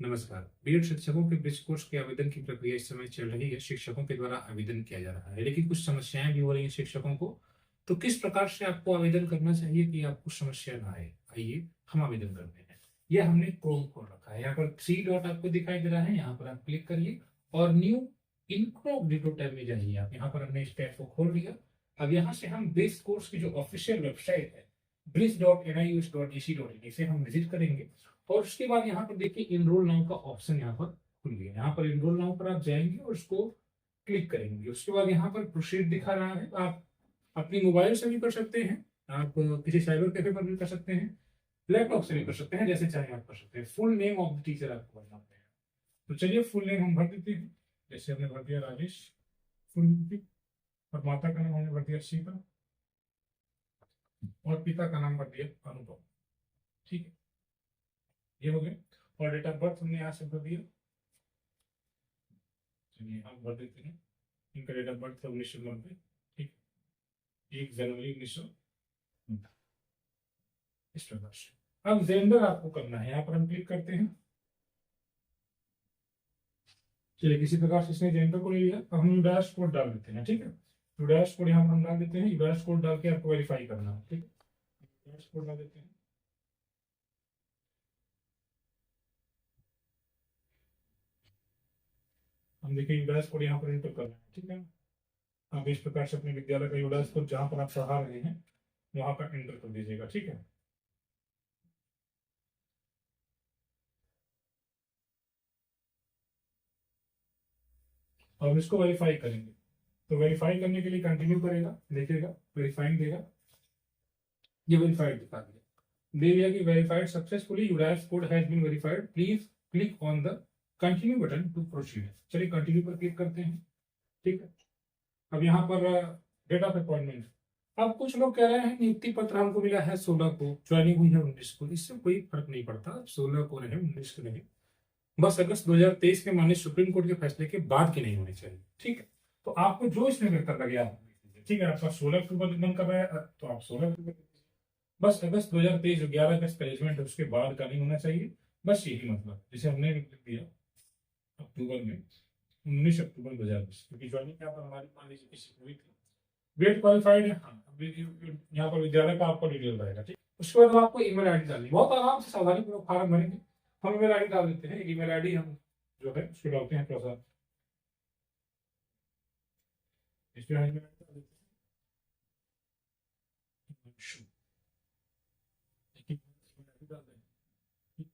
नमस्कार। बीएड शिक्षकों के ब्रिज कोर्स के आवेदन की प्रक्रिया इस समय चल रही है। शिक्षकों के द्वारा आवेदन किया जा रहा है, लेकिन कुछ समस्याएं भी हो रही हैं शिक्षकों को। तो किस प्रकार से आपको आवेदन करना चाहिए कि आपको समस्या ना आए? आइए हम आवेदन करते हैं। यह हमने क्रोम खोल रखा है। यहाँ पर थ्री डॉट आपको दिखाई दे रहा है, यहाँ पर आप क्लिक करिए और न्यू इनकॉग्निटो टैब में जाइए। आप यहाँ पर हमने इस टैब को खोल लिया। अब यहाँ से हम ब्रिज कोर्स की जो ऑफिशियल वेबसाइट है bridge.nius.ac.in इसे हम विजिट करेंगे। और उसके बाद यहाँ पर देखिए इनरोल नाउ का ऑप्शन यहाँ पर खुल गया। यहाँ पर इनरोल नाउ पर आप जाएंगे और उसको क्लिक करेंगे। उसके बाद यहाँ पर प्रोसीड दिखा रहा है। आप अपनी मोबाइल से भी कर सकते हैं, आप किसी साइबर कैफे पर भी कर सकते हैं, लैपटॉप से भी कर सकते हैं, जैसे चाहे आप कर सकते हैं। Full name of the teacher आपको भरना पड़ेगा। तो चलिए फुल नेम हम भर देते हैं। जैसे हमने भर दिया राजेश फुल नेम, और माता का नाम हमने भर दिया सीता, और पिता का नाम भर दिया अनुभव। ठीक है, ये हो गया। और डेट ऑफ बर्थ हमने यहाँ से भर दिया। चलिए हम भर देते हैं। इनका डेट ऑफ बर्थ है 1990। ठीक, 1 जनवरी 1990। इस प्रकार से अब जेंडर आपको करना है। यहाँ पर हम क्लिक करते हैं। चलिए किसी प्रकार से इसने जेंडर को ले लिया। अब हम डैश कोड डाल देते हैं। ठीक है, डैश कोड यहाँ पर हम डाल देते हैं। डैश कोड डाल के आपको वेरीफाई करना है। ठीक है, डैश कोड डाल देते हैं। हम देखिए डैश कोड यहाँ पर एंटर करना है। ठीक है, आप इस प्रकार से अपने विद्यालय का डैश कोड जहाँ पर आप पढ़ा रहे हैं वहां पर एंटर कर दीजिएगा। ठीक है, और इसको वेरीफाई करेंगे। तो वेरीफाई करने के लिए कंटिन्यू करेगा, देखिएगा वेरीफाइंग देगा। ये वेरीफाइड दिखा दिया, दे दिया कि verified successfully, UDISE code has been verified, please click on the continue button to proceed. चलिए कंटिन्यू पर क्लिक करते हैं। ठीक है, अब यहाँ पर डेट ऑफ अपॉइंटमेंट। अब कुछ लोग कह रहे हैं नियुक्ति पत्र हमको मिला है 16 को, ज्वाइनिंग हुई है 19 को। इससे कोई फर्क नहीं पड़ता, 16 को रहे 19 को रहे, बस अगस्त 2023 के माननीय सुप्रीम कोर्ट के फैसले के बाद की नहीं होनी चाहिए। ठीक है, तो आपको जो इसमें बेहतर लगे आप, ठीक है, आपका 16 अक्टूबर मन कर रहा है तो आप 16 अक्टूबर, बस अगस्त 2023 जो 11 अगस्त का रेजिमेंट है उसके बाद का नहीं होना चाहिए। बस यही मतलब, जैसे हमने लिख दिया अक्टूबर में 19 अक्टूबर 2020, क्योंकि ज्वाइनिंग यहाँ पर हमारी मान लीजिए किसी हुई थी। वेट क्वालिफाइड है, हाँ। यहाँ पर विद्यालय का आपका डिटेल रहेगा। ठीक, उसके बाद आपको ईमेल आईडी डालनी, बहुत आराम से सावधानी पूर्वक फॉर्म भरेंगे। हम ईमेल आईडी डाल देते हैं। ईमेल आईडी हम जो है उसको डालते हैं थोड़ा सा, इस पे ईमेल आईडी डाल देते हैं। ठीक, email ID डाल देंगे। ठीक,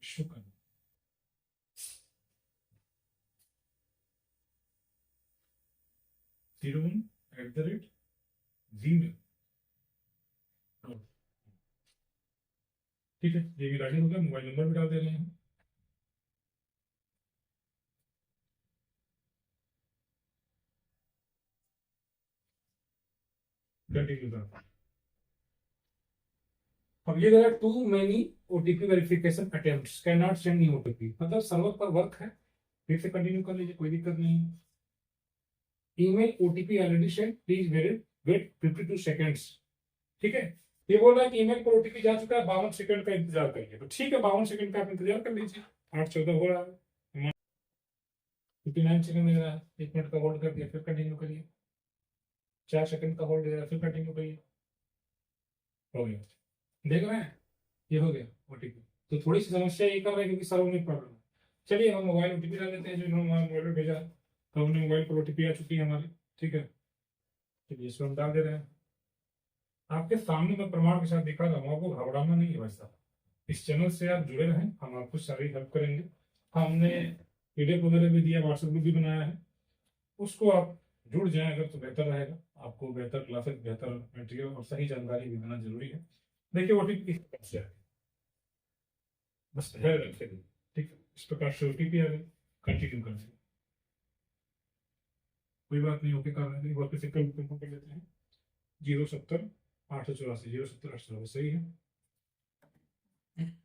शुक्र, @gmail। ठीक है, ये भी राइटिंग हो गया। मोबाइल नंबर भी डाल दे रहे हैं। कंटिन्यू करते हैं। अब ये जरा too many OTP verification attempts can not send new OTP, मतलब सर्वर पर वर्क है। फिर से कंटिन्यू कर लीजिए, कोई दिक्कत नहीं है। Email OTP already send, please wait 52 seconds. ठीक है, ये बोल रहा है कि ईमेल पर ओटीपी जा चुका है, 52 सेकंड का इंतजार करिए। तो ठीक है, 52 सेकंड का आप इंतजार कर लीजिए। 8:14 हो रहा है, 59 सेकंड दे रहा है। 1 मिनट का होल्ड कर दिया, फिर कंटिन्यू करिए। 4 सेकंड का होल्ड दे रहा है, फिर कंटिन्यू करिए। हो गया, देख रहे हैं, ये हो गया ओटीपी। तो थोड़ी सी समस्या ये कर रहे हैं क्योंकि सर्वर नहीं पढ़ रहा। चलिए हम मोबाइल ओटीपी डाल देते हैं जो इन्होंने मोबाइल में भेजा है। तो हमने मोबाइल पर ओटीपी आ चुकी है हमारी। ठीक है, चलिए इसको हम डाल दे रहे हैं। आपके सामने मैं प्रमाण के साथ दिखा रहा हूँ, आपको घबराना नहीं है भाई साहब। इस चैनल से आप जुड़े रहें, हम आपको सारी हेल्प करेंगे। हमने पीडीएफ वगैरह भी दिया, व्हाट्सएप ग्रुप भी बनाया है, उसको आप जुड़ जाएं अगर तो बेहतर रहेगा। आपको बेहतर क्लासेस, बेहतर मटेरियल और सही जानकारी भी देना जरूरी है। देखिए ओटीपी किस प्रकार से है, बस ध्यान रखें। ठीक है, इस प्रकार से ओटीपी आ गई, कंटिन्यू कर दें। कोई बात नहीं, ओके कर रहे हैं। वापस से कर लेते हैं। 070 884 070 884 सही है।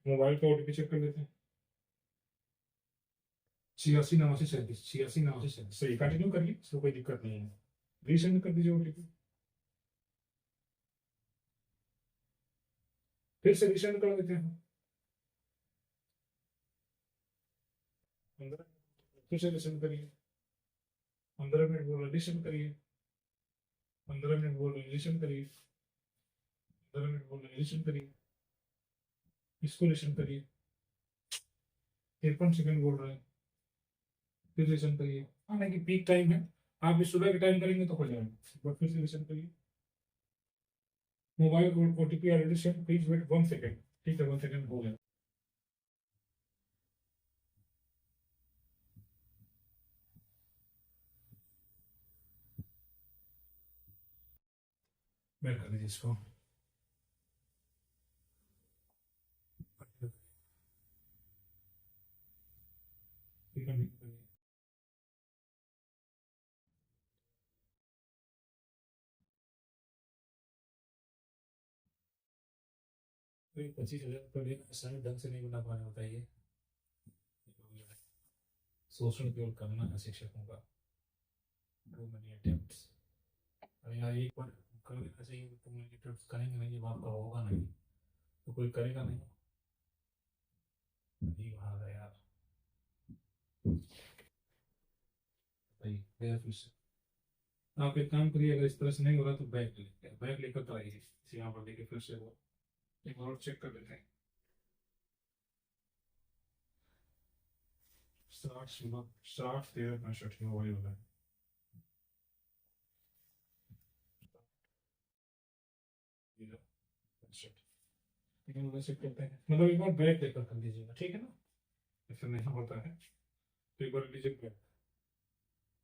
मोबाइल का ओटीपी चेक कर लेते हैं। 86 89 37, 86 89 37 सही। कंटिन्यू करिए, इसको कोई दिक्कत नहीं है। रीसेंड कर दीजिए ओटीपी, फिर से रीसेंड कर देते हैं। फिर से लिसन करिए, 15 मिनट बोल लिसन करिए, 15 मिनट बोल लिसन करिए, 15 मिनट बोल लिसन करिए, इसको लिसन करिए, 53 सेकंड बोल रहे हैं, फिर लिसन करिए। हाँ नहीं कि पीक टाइम है, आप भी सुबह के टाइम करेंगे तो हो जाएगा, बट फिर से लिसन करिए। Mobile OTP already send, please wait 1 second. ठीक है, 1 सेकंड हो गया। बैक कर दीजिए इसको। तो 25,000 पर दिन असाइनमेंट ढंग से नहीं बना पाना होता है ये। शोषण केवल करना है शिक्षकों का। Too many attempts. अरे यार एक बार कर देना चाहिए, तुम मेनी अटेम्प्ट्स करेंगे नहीं, ये बात का होगा नहीं तो कोई करेगा नहीं। नहीं भाग है यार भाई, गया फिर से। आप एक काम करिए, अगर इस तरह से नहीं हो रहा तो बैग लेकर तो आइए, यहाँ पर लेके फिर से वो एक और चेक कर लेते हैं। स्टार्ट देयर कंस्ट्रक्शन वही होगा। मतलब एक बार बैग लेकर कर लीजिएगा, ठीक है ना, ऐसा नहीं होता है तो एक बार लीजिए बैग,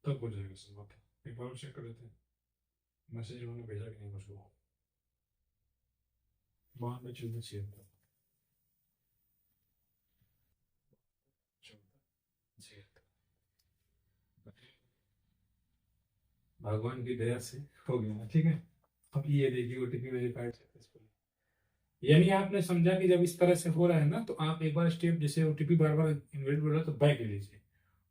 तब हो जाएगा सब बात। एक बार चेक कर लेते हैं, मैसेज उन्होंने भेजा कि नहीं मुझको। वहाँ में चलना चाहिए था। भगवान की दया से हो गया, ठीक है। अब ये देखिए ओटीपी वेरीफाइड सक्सेसफुली। यानी आपने समझा कि जब इस तरह से हो रहा है ना, तो आप एक बार स्टेप, जैसे ओटीपी बार बार इनवेलिड बोल रहा है तो बैक ले लीजिए,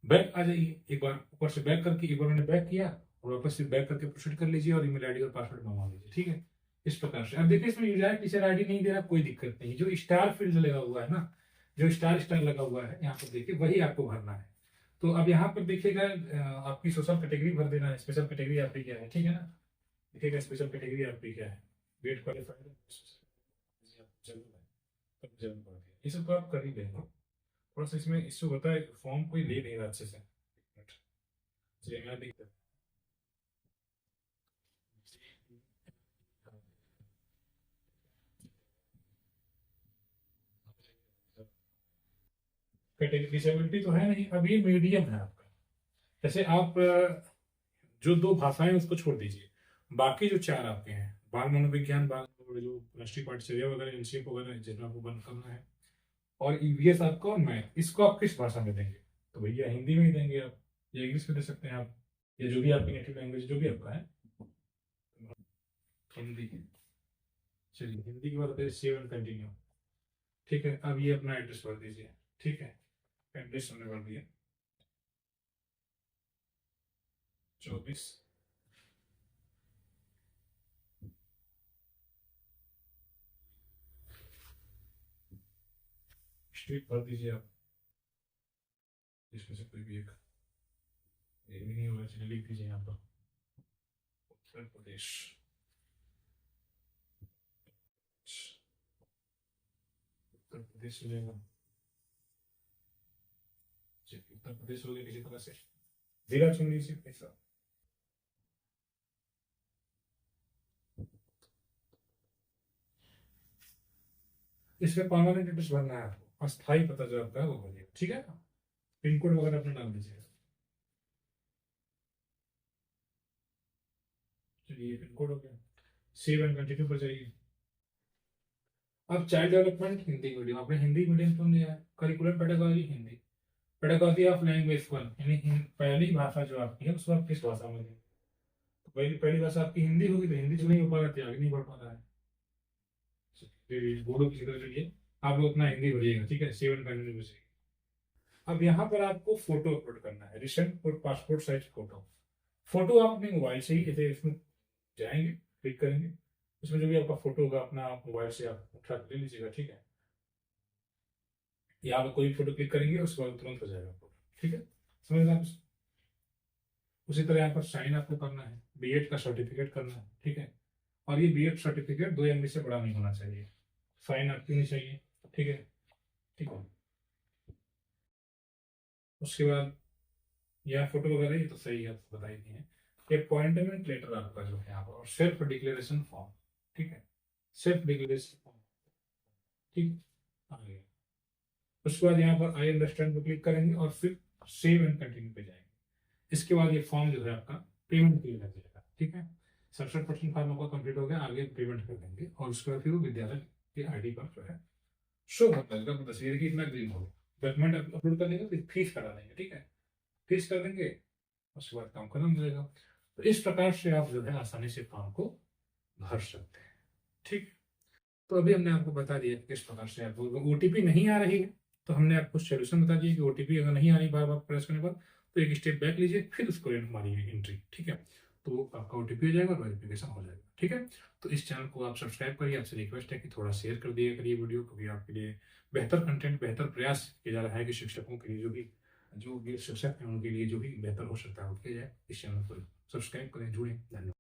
बैक आ जाइए, एक बार ऊपर से बैक करके, एक बार मैंने बैक किया और वापस से बैक करके प्रोसीड कर लीजिए और ईमेल आईडी और पासवर्ड मंगवा लीजिए, ठीक है। इस प्रकार से अब देखिए, इसमें यूजर टीचर आईडी नहीं दे रहा, कोई दिक्कत नहीं, जो स्टार फील्ड लगा हुआ है ना, जो स्टार स्टार लगा हुआ है यहाँ पर देखिए, वही आपको भरना है। तो अब यहाँ पर देखिएगा, आपकी सोशल कैटेगरी भर देना है, स्पेशल कैटेगरी आपकी क्या है, ठीक है ना। देखिएगा स्पेशल कैटेगरी आपकी क्या है, वेट क्वालिफाइड ये सब तो आप कर ही लेंगे। थोड़ा सा इसमें इश्यू होता है, फॉर्म कोई ले नहीं रहा अच्छे से। चलिए मैं देखता हूँ। कैटेगरी डिसेबिलिटी तो है नहीं, अब ये मीडियम है आपका। जैसे आप जो 2 भाषाएं उसको छोड़ दीजिए, बाकी जो 4 आपके हैं, बाल मनोविज्ञान, बाल जो राष्ट्रीय पाठचर्या वगैरह, एनसीएफ वगैरह, जितना आपको बंद करना है, और ईवीएस आपका और मैथ, इसको आप किस भाषा में देंगे, तो भैया हिंदी में ही देंगे आप, या इंग्लिश में दे सकते हैं आप, या जो भी आपकी नेटिव लैंग्वेज जो भी आपका है, हिंदी। चलिए हिंदी की बात सेव एंड कंटिन्यू, ठीक है। अब ये अपना एड्रेस भर दीजिए, ठीक है, एड्रेस हमने भर दिया 24 स्ट्रीट भर दीजिए आप, इसमें से कोई भी एक, ये भी नहीं होगा, चलिए लिख दीजिए यहाँ पर उत्तर प्रदेश। उत्तर प्रदेश हो जाएगा, उत्तर प्रदेश हो गया किसी तरह से, जिला चुन लीजिए पैसा। इसमें परमानेंट एड्रेस भरना है आपको, अस्थायी पता जो आपका है वो भरिए, ठीक है ना। पिन कोड वगैरह अपना डाल दीजिएगा। चलिए पिन कोड हो गया, सेव एंड कंटिन्यू पर जाइए। अब चाइल्ड डेवलपमेंट हिंदी मीडियम, आपने हिंदी मीडियम क्यों लिया है, curricular pedagogy Hindi, pedagogy of language 1, यानी पहली भाषा जो आपकी है उसको आप किस भाषा में देंगे, तो पहली पहली भाषा आपकी हिंदी होगी, तो हिंदी से नहीं हो पा रहा है, आगे नहीं बढ़ पा रहा है। बोलो किसी तरह से आप लोग अपना हिंदी भरिएगा, ठीक है, सेव एंड कंटिन्यू पर। अब यहाँ पर आपको फोटो अपलोड करना है, रिसेंट और पासपोर्ट साइज फोटो। फोटो आप अपने मोबाइल से ही, जैसे इसमें जाएंगे, क्लिक करेंगे, उसमें जो भी आपका फोटो होगा अपना मोबाइल से आप उठा ले लीजिएगा, ठीक है। या आप कोई फोटो क्लिक करेंगे उसके बाद तुरंत हो जाएगा फोटो, ठीक है, समझ आप। उसी तरह यहाँ पर साइन आपको करना है, बीएड का सर्टिफिकेट करना है, ठीक है। और ये बीएड सर्टिफिकेट 2 MB से बड़ा नहीं होना चाहिए, साइन आपकी नहीं चाहिए, ठीक है। ठीक है, उसके बाद यहाँ फोटो वगैरह ये तो सही है, आपको बता ही नहीं है। अपॉइंटमेंट लेटर आपका जो है यहाँ पर, और सेल्फ डिक्लेरेशन फॉर्म, ठीक है, सेल्फ डिक्लेरेशन फॉर्म, ठीक, आ गया। उसके बाद यहाँ पर आई अंडरस्टैंड पर क्लिक करेंगे और फिर सेव एंड कंटिन्यू पे जाएंगे। इसके बाद ये फॉर्म जो है आपका पेमेंट के लिए लग जाएगा, ठीक है। 67% फॉर्म आपका कंप्लीट हो गया, आगे पेमेंट कर देंगे और उसके बाद फिर वो विद्यालय के आईडी पर जो है शो होता है, आपको तस्वीर की इतना ग्रीन होगा। डॉक्यूमेंट अपलोड कर देंगे, फिर फीस करा देंगे, ठीक है, फीस कर देंगे, उसके बाद काम खत्म हो जाएगा। तो इस प्रकार से आप जो है आसानी से फॉर्म को भर सकते हैं, ठीक। तो अभी हमने आपको बता दिया कि किस प्रकार से आपको ओटीपी नहीं आ रही है, तो हमने आपको सोल्यूशन बता दिया कि ओटीपी अगर नहीं आ रही बार बार प्रेस करने पर, तो एक स्टेप बैक लीजिए, फिर उसको मारिए एंट्री, ठीक है। तो आपका ओटीपी हो जाएगा और वेरिफिकेशन हो जाएगा, ठीक है। तो इस चैनल को आप सब्सक्राइब करिए, आपसे रिक्वेस्ट है कि थोड़ा शेयर कर दिया करिए वीडियो, क्योंकि आपके लिए बेहतर कंटेंट, बेहतर प्रयास किया जा रहा है कि शिक्षकों के लिए जो भी शिक्षक हैं उनके लिए जो भी बेहतर हो सकता है वो किया जाए। इस चैनल को सब्सक्राइब करें, जुड़ें। धन्यवाद।